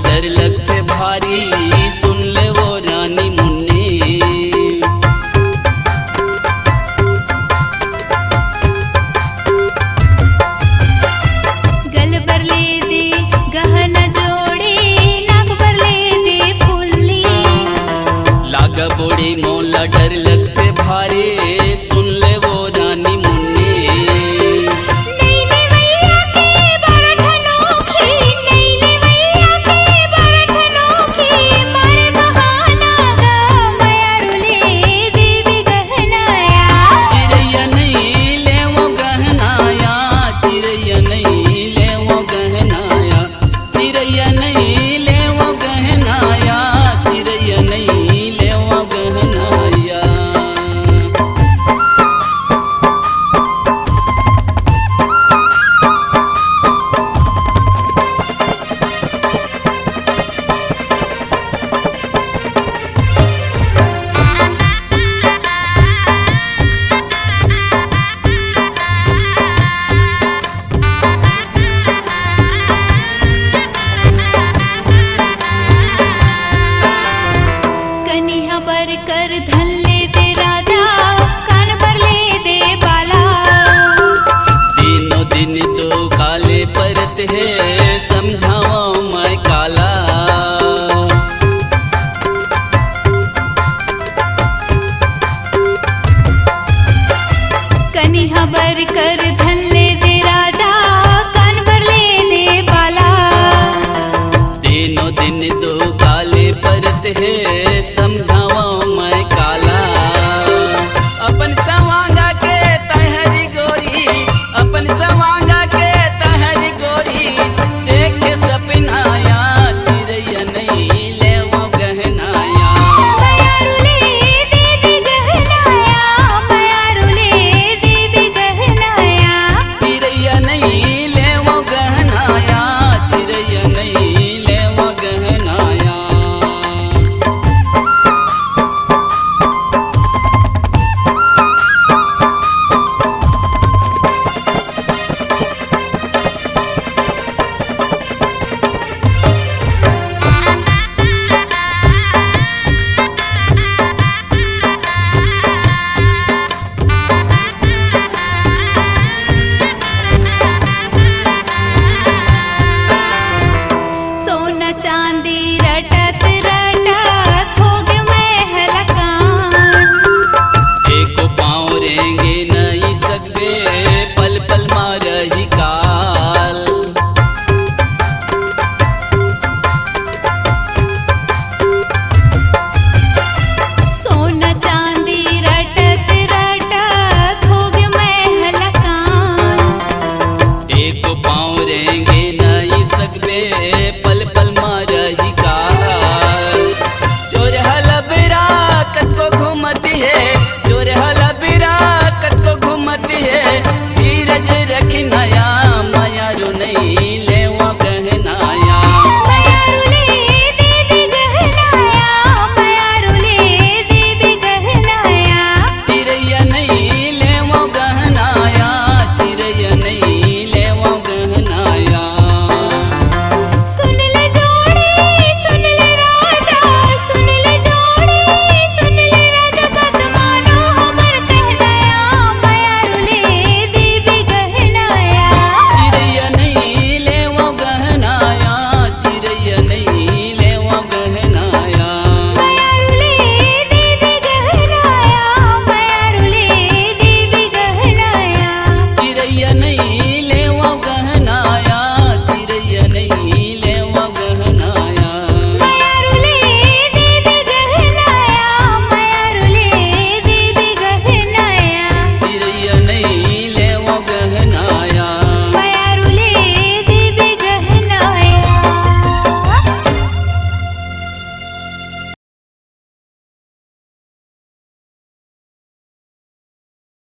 डर लगते भारी, सुन ले वो रानी मुन्नी। गल पर ले दे गहना जोड़े, नाक पर ले दे फुल्ली। लागा बोड़ी मोला डर लगते भारी, सुन ले वो रानी मुन्नी। कर धन ले दे राजा, कान पर ले दे बाला। दिनों दिन तो काले परत है, समझावा मैं काला। कनिहा बर कर धन ले दे राजा, कान पर ले दे बाला। दिनों दिन तो काले परत है, समझावा मैं काला। अपन सवांगा के तहरी गोरी, अपन सवांगा के तहरी गोरी, देखे सपनाया चिड़ैया नहीं ले वो गहनाया। मयारुले देवी गहनाया, मयारुले देवी गहनाया। चिड़ैया नहीं ले वो गहनाया, चिड़ैया नहीं ले वो गहनाया। तोरेंगे नहीं सकबे